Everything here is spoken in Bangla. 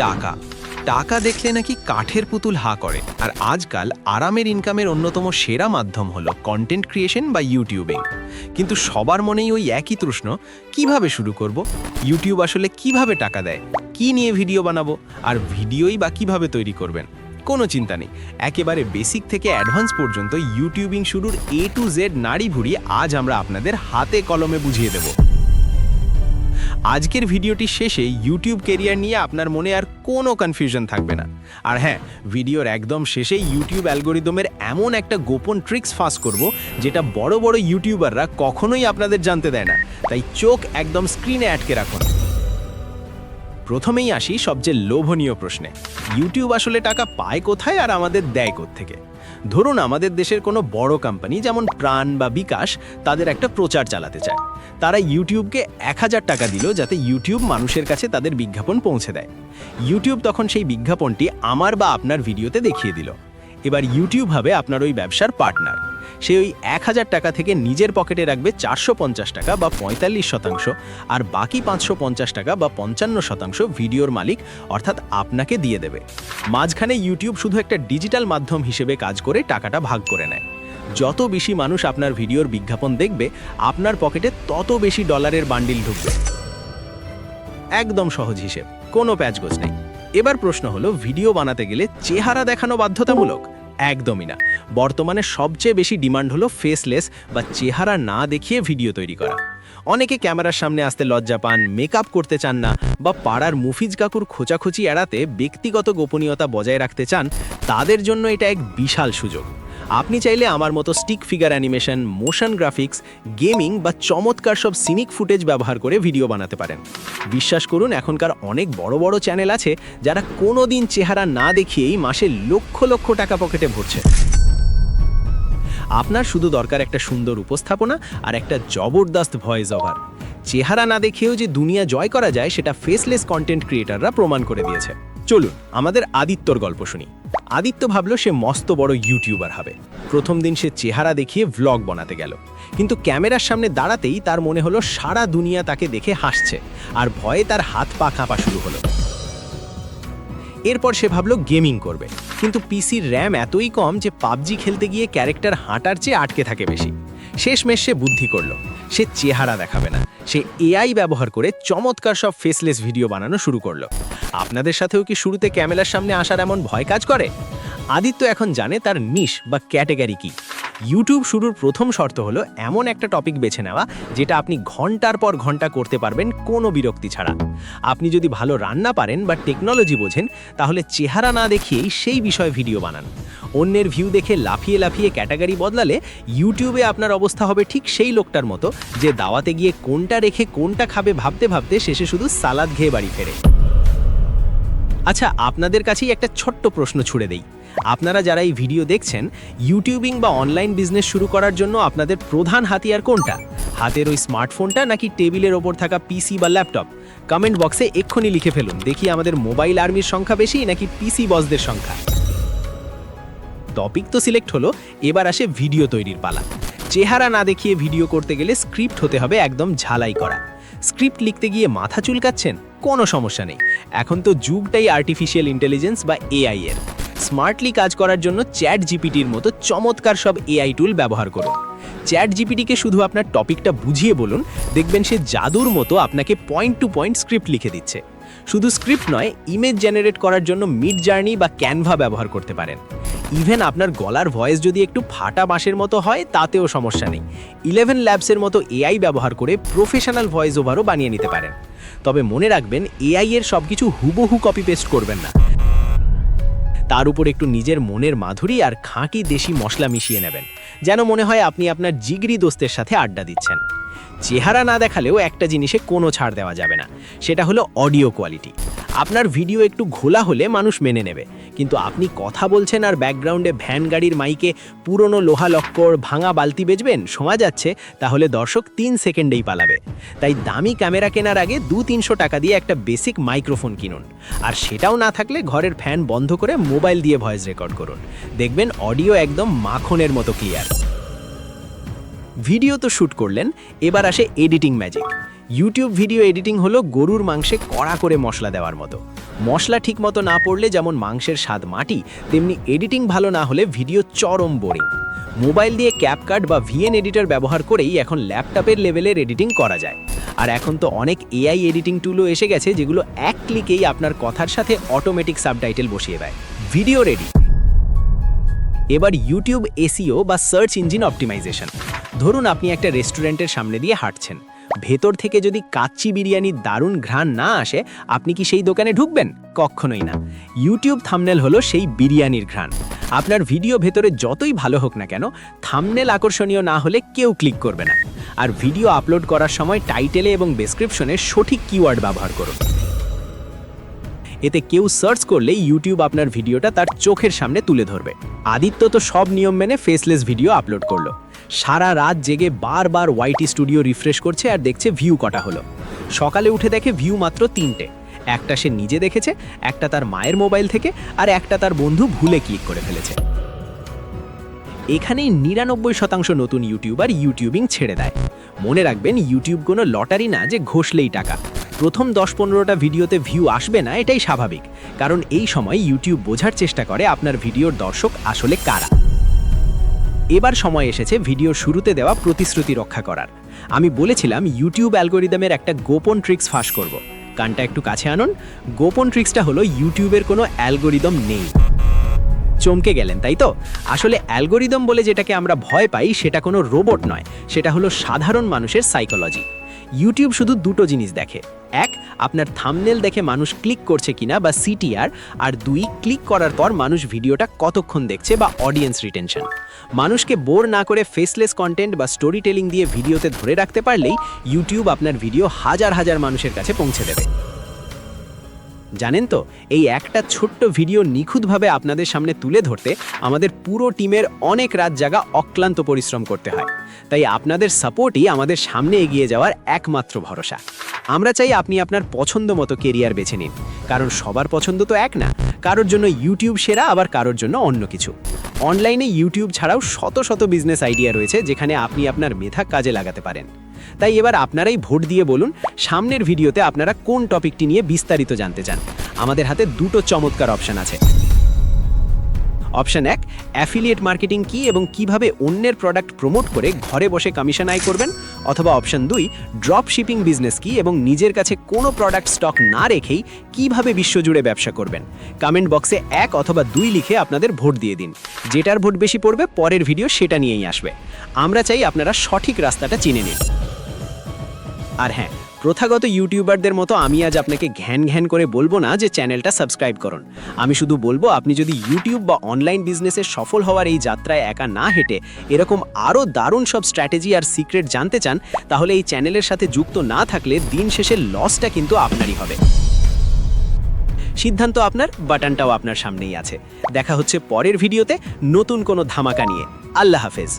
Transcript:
টাকা টাকা দেখলে নাকি কাঠের পুতুল হা করে। আর আজকাল আরামের ইনকামের অন্যতম সেরা মাধ্যম হলো কন্টেন্ট ক্রিয়েশন বা ইউটিউবিং। কিন্তু সবার মনেই ওই একই প্রশ্ন, কিভাবে শুরু করব? ইউটিউব আসলে কিভাবে টাকা দেয়? কি নিয়ে ভিডিও বানাবো? আর ভিডিওই বা কিভাবে তৈরি করবেন? কোনো চিন্তা নেই, একেবারে বেসিক থেকে অ্যাডভান্স পর্যন্ত ইউটিউবিং শুরুর A to Z নাড়ি ভুড়ি আজ আমরা আপনাদের হাতে কলমে বুঝিয়ে দেব। আজকের ভিডিওটি শেষে ইউটিউব ক্যারিয়ার নিয়ে আপনার মনে আর কোনো কনফিউশন থাকবে না। আর হ্যাঁ, ভিডিওর একদম শেষে ইউটিউব অ্যালগোরিদমের এমন একটা গোপন ট্রিক্স ফাঁস করব, যেটা বড় বড় ইউটিউবাররা কখনোই আপনাদের জানতে দেয় না। তাই চোখ একদম স্ক্রিনে আটকে রাখুন। প্রথমেই আসি সবচেয়ে লোভনীয় প্রশ্নে, ইউটিউব আসলে টাকা পায় কোথায় আর আমাদের দেয় কোত্থেকে? ধরুন আমাদের দেশের কোনো বড় কোম্পানি যেমন প্রাণ বা বিকাশ তাদের একটা প্রচার চালাতে চায়। তারা ইউটিউবকে 1000 টাকা দিল যাতে ইউটিউব মানুষের কাছে তাদের বিজ্ঞাপন পৌঁছে দেয়। ইউটিউব তখন সেই বিজ্ঞাপনটি আমার বা আপনার ভিডিওতে দেখিয়ে দিল। এবার ইউটিউব হবে আপনার ওই ব্যবসার পার্টনার। সে ওই 1000 টাকা থেকে নিজের পকেটে রাখবে 450 টাকা বা 45%, আর বাকি 550 টাকা বা 55% ভিডিওর মালিক অর্থাৎ আপনাকে দিয়ে দেবে। মাঝখানে ইউটিউব শুধু একটা ডিজিটাল মাধ্যম হিসেবে কাজ করে টাকাটা ভাগ করে নেয়। যত বেশি মানুষ আপনার ভিডিওর বিজ্ঞাপন দেখবে, আপনার পকেটে তত বেশি ডলারের বান্ডিল ঢুকবে। একদম সহজ হিসেব, কোনো প্যাচগোছ নেই। এবার প্রশ্ন হলো, ভিডিও বানাতে গেলে চেহারা দেখানো বাধ্যতামূলক? একদমই না। বর্তমানে সবচেয়ে বেশি ডিমান্ড হলো ফেসলেস বা চেহারা না দেখিয়ে ভিডিও তৈরি করা। অনেকে ক্যামেরার সামনে আসতে লজ্জা পান, মেকআপ করতে চান না, বা পাড়ার মুফিজ কাকুর খোঁচাখুচি এড়াতে ব্যক্তিগত গোপনীয়তা বজায় রাখতে চান। তাদের জন্য এটা এক বিশাল সুযোগ। আপনি চাইলে আমার মতো stick figure animation, motion graphics, gaming বা চমৎকার সব সিনিক ফুটেজ ব্যবহার করে ভিডিও বানাতে পারেন। বিশ্বাস করুন, এখনকার অনেক বড় বড় চ্যানেল আছে যারা কোনোদিন চেহারা না দেখিয়েই মাসে লক্ষ লক্ষ টাকা পকেটে ভরছে। আপনার শুধু দরকার একটা সুন্দর উপস্থাপনা আর একটা জবরদস্ত ভয়েস ওভার। চেহারা না দেখেও যে দুনিয়া জয় করা যায় সেটা ফেসলেস কন্টেন্ট ক্রিয়েটাররা প্রমাণ করে দিয়েছে। চলুন আমাদের আদিত্যর গল্প শুনি। আদিত্য ভাবল সে মস্ত বড় ইউটিউবার হবে। প্রথম দিন সে চেহারা দেখিয়ে ভ্লগ বানাতে গেল, কিন্তু ক্যামেরার সামনে দাঁড়াতেই তার মনে হলো সারা দুনিয়া তাকে দেখে হাসছে, আর ভয়ে তার হাত পা কাঁপা শুরু হলো। এরপর সে ভাবল গেমিং করবে, কিন্তু পিসির র্যাম এতই কম যে পাবজি খেলতে গিয়ে ক্যারেক্টার হাঁটার চেয়ে আটকে থাকে বেশি। শেষমেশ সে বুদ্ধি করল, সে চেহারা দেখাবে না, সে এআই ব্যবহার করে চমৎকার সব ফেসলেস ভিডিও বানানো শুরু করলো। আপনাদের সাথেও কি শুরুতে ক্যামেরার সামনে আসার এমন ভয় কাজ করে? আদিত্য এখন জানে তার নিশ বা ক্যাটেগরি কি। ইউটিউব শুরুর প্রথম শর্ত হলো এমন একটা টপিক বেছে নেওয়া যেটা আপনি ঘন্টার পর ঘন্টা করতে পারবেন কোনো বিরক্তি ছাড়া। আপনি যদি ভালো রান্না পারেন বা টেকনোলজি বোঝেন, তাহলে চেহারা না দেখিয়েই সেই বিষয়ে ভিডিও বানান। অন্যের ভিউ দেখে লাফিয়ে লাফিয়ে ক্যাটাগরি বদলালে ইউটিউবে আপনার অবস্থা হবে ঠিক সেই লোকটার মতো, যে দাওয়াতে গিয়ে কোনটা রেখে কোনটা খাবে ভাবতে ভাবতে শেষে শুধু সালাদ খেয়ে বাড়ি ফেরে। আচ্ছা, আপনাদের কাছেই একটা ছোট্ট প্রশ্ন ছুড়ে দেই। আপনারা যারা এই ভিডিও দেখছেন, ইউটিউবিং বা অনলাইন বিজনেস শুরু করার জন্য আপনাদের প্রধান হাতিয়ার কোনটা? হাতের ওই স্মার্টফোনটা নাকি টেবিলের ওপর থাকা পিসি বা ল্যাপটপ? কমেন্ট বক্সে এক্ষুনি লিখে ফেলুন, দেখি আমাদের মোবাইল আর্মির সংখ্যা বেশি নাকি পিসি বসদের সংখ্যা। টপিক তো সিলেক্ট হলো, এবার আসে ভিডিও তৈরির পালা। চেহারা না দেখিয়ে ভিডিও করতে গেলে স্ক্রিপ্ট হতে হবে একদম ঝালাই করা। স্ক্রিপ্ট লিখতে গিয়ে মাথা চুলকাচ্ছেন? কোনো সমস্যা নেই, এখন তো যুগটাই আর্টিফিশিয়াল ইন্টেলিজেন্স বা এআই এর। স্মার্টলি কাজ করার জন্য চ্যাট জিপিটির মতো চমৎকার সব এআই টুল ব্যবহার করুন। চ্যাট জিপিটিকে শুধু আপনার টপিকটা বুঝিয়ে বলুন, দেখবেন সে জাদুর মতো আপনাকে পয়েন্ট টু পয়েন্ট স্ক্রিপ্ট লিখে দিচ্ছে। শুধু স্ক্রিপ্ট নয়, ইমেজ জেনারেট করার জন্য মিড জার্নি বা ক্যানভা ব্যবহার করতে পারেন। ইভেন আপনার গলার ভয়েস যদি একটু ফাটা বাঁশের মতো হয়, তাতেও সমস্যা নেই। 11 ল্যাবসের মতো এআই ব্যবহার করে প্রফেশনাল ভয়েস ওভারও বানিয়ে নিতে পারেন। তবে মনে রাখবেন, এআই এর সবকিছু হুবহু কপি পেস্ট করবেন না। তার উপর একটু নিজের মনের মাধুরী আর খাঁটি দেশি মশলা মিশিয়ে নেবেন, যেন মনে হয় আপনি আপনার জিগরি দোস্তের সাথে আড্ডা দিচ্ছেন। চেহারা না দেখালেও একটা জিনিসে কোনো ছাড় দেওয়া যাবে না, সেটা হলো অডিও কোয়ালিটি। আপনার ভিডিও একটু ঘোলা হলে মানুষ মেনে নেবে, কিন্তু আপনি কথা বলছেন আর ব্যাকগ্রাউন্ডে ভ্যান গাড়ির মাইকে পুরনো লোহা লক্কর, ভাঙা বালতি বেচবেন, শোনা যাচ্ছে, তাহলে দর্শক 3 সেকেন্ডেই পালাবে। তাই দামি ক্যামেরা কেনার আগে 200-300 টাকা দিয়ে একটা বেসিক মাইক্রোফোন কিনুন। আর সেটাও না থাকলে ঘরের ফ্যান বন্ধ করে মোবাইল দিয়ে ভয়েস রেকর্ড করুন, দেখবেন অডিও একদম মাখনের মতো ক্লিয়ার। ভিডিও তো শ্যুট করলেন, এবার আসে editing magic. YouTube video editing হলো গরুর মাংসে কড়া করে মশলা দেওয়ার মতো। মশলা ঠিকমতো না পড়লে যেমন মাংসের স্বাদ মাটি, তেমনি এডিটিং ভালো না হলে ভিডিও চরম বোরিং। মোবাইল দিয়ে ক্যাপকাট বা ভিএন এডিটর ব্যবহার করেই এখন ল্যাপটপের লেভেলের এডিটিং করা যায়। আর এখন তো অনেক এআই এডিটিং টুলও এসে গেছে, যেগুলো এক ক্লিকেই আপনার কথার সাথে অটোমেটিক সাবটাইটেল বসিয়ে দেয়। Video ready. এবার ইউটিউব এসইও বা সার্চ ইঞ্জিন অপটিমাইজেশন। ধরুন আপনি একটা রেস্টুরেন্টের সামনে দিয়ে হাঁটছেন, ভেতর থেকে যদি কাচ্চি বিরিয়ানির দারুণ ঘ্রাণ না আসে, আপনি কি সেই দোকানে ঢুকবেন? কখনোই না। ইউটিউব থাম্বনেল হলো সেই বিরিয়ানির ঘ্রাণ। আপনার ভিডিও ভেতরে যতই ভালো হোক না কেন, থাম্বনেল আকর্ষণীয় না হলে কেউ ক্লিক করবে না। আর ভিডিও আপলোড করার সময় টাইটেলে এবং ডেসক্রিপশনে সঠিক কিওয়ার্ড ব্যবহার করুন। এতে কেউ সার্চ করলে ইউটিউব আপনার ভিডিওটা তার চোখের সামনে তুলে ধরবে। আদিত্য তো সব নিয়ম মেনে ফেসলেস ভিডিও আপলোড করলো। সারা রাত জেগে বারবার ওয়াইটি স্টুডিও রিফ্রেশ করছে আর দেখছে ভিউ কটা হলো। সকালে উঠে দেখে ভিউ মাত্র 3টে। একটা সে নিজে দেখেছে, একটা তার মায়ের মোবাইল থেকে, আর একটা তার বন্ধু ভুলে ক্লিক করে ফেলেছে। এখানেই 99% নতুন ইউটিউবার ইউটিউবিং ছেড়ে দেয়। মনে রাখবেন, ইউটিউব কোনো লটারি না যে ঘষলেই টাকা। প্রথম 10-15টা ভিডিওতে ভিউ আসবে না, এটাই স্বাভাবিক, কারণ এই সময় ইউটিউব বোঝার চেষ্টা করে আপনার ভিডিওর দর্শক আসলে কারা। এবার সময় এসেছে ভিডিওর শুরুতে দেওয়া প্রতিশ্রুতি রক্ষা করার। আমি বলেছিলাম ইউটিউব অ্যালগোরিদমের একটা গোপন ট্রিক্স ফাঁস করব। কানটা একটু কাছে আনুন। গোপন ট্রিক্সটা হলো ইউটিউবের কোনো অ্যালগোরিদম নেই। চমকে গেলেন তাই তো? আসলে অ্যালগোরিদম বলে যেটাকে আমরা ভয় পাই, সেটা কোনো রোবট নয়, সেটা হলো সাধারণ মানুষের সাইকোলজি। ইউটিউব শুধু দুটো জিনিস দেখে: এক, আপনার থাম্বনেল দেখে মানুষ ক্লিক করছে কিনা বা সিটিআর, আর দুই, ক্লিক করার পর মানুষ ভিডিওটা কতক্ষণ দেখছে বা অডিয়েন্স রিটেনশন। মানুষকে বোর না করে ফেসলেস কন্টেন্ট বা স্টোরি টেলিং দিয়ে ভিডিওতে ধরে রাখতে পারলেই ইউটিউব আপনার ভিডিও হাজার হাজার মানুষের কাছে পৌঁছে দেবে। জানেন তো, এই একটা ছোট্ট ভিডিও নিখুঁতভাবে আপনাদের সামনে তুলে ধরতে আমাদের পুরো টিমের অনেক রাত জাগা অক্লান্ত পরিশ্রম করতে হয়। তাই আপনাদের সাপোর্টই আমাদের সামনে এগিয়ে যাওয়ার একমাত্র ভরসা। আমরা চাই আপনি আপনার পছন্দ মতো কেরিয়ার বেছে নিন, কারণ সবার পছন্দ তো এক না। কারোর জন্য ইউটিউব সেরা, আবার কারোর জন্য অন্য কিছু। অনলাইনে ইউটিউব ছাড়াও শত শত বিজনেস আইডিয়া রয়েছে, যেখানে আপনি আপনার মেধা কাজে লাগাতে পারেন। তাই এবার আপনারাই ভোট দিয়ে বলুন, সামনের ভিডিওতে আপনারা কোন টপিকটি নিয়ে বিস্তারিত জানতে চান। আমাদের হাতে দুটো চমৎকার অপশন আছে। অপশন 1, অ্যাফিলিয়েট মার্কেটিং কি এবং কিভাবে অন্যের প্রোডাক্ট প্রমোট করে ঘরে বসে কমিশন আয় করবেন। অথবা অপশন 2, ড্রপ শিপিং বিজনেস কি এবং নিজের কাছে কোনো প্রোডাক্ট স্টক না রেখেই কিভাবে বিশ্বজুড়ে ব্যবসা করবেন। কমেন্ট বক্সে 1 অথবা 2 লিখে আপনাদের ভোট দিয়ে দিন। যেটার ভোট বেশি পড়বে, পরের ভিডিও সেটা নিয়েই আসবে। আমরা চাই আপনারা সঠিক রাস্তাটা চিনে নিন। আর হ্যাঁ, প্রথাগত ইউটিউবারদের মতো আমি আজ আপনাকে ঘ্যান ঘ্যান করে বলবো না যে চ্যানেলটা সাবস্ক্রাইব করুন। আমি শুধু বলবো, আপনি যদি ইউটিউব বা অনলাইন বিজনেসে সফল হওয়ার এই যাত্রায় একা না হেঁটে এরকম আরও দারুণ সব স্ট্র্যাটেজি আর সিক্রেট জানতে চান, তাহলে এই চ্যানেলের সাথে যুক্ত না থাকলে দিন শেষে লসটা কিন্তু আপনারই হবে। সিদ্ধান্ত আপনার, বাটনটাও আপনার সামনেই আছে। দেখা হচ্ছে পরের ভিডিওতে নতুন কোনো ধামাকা নিয়ে। আল্লাহ হাফেজ।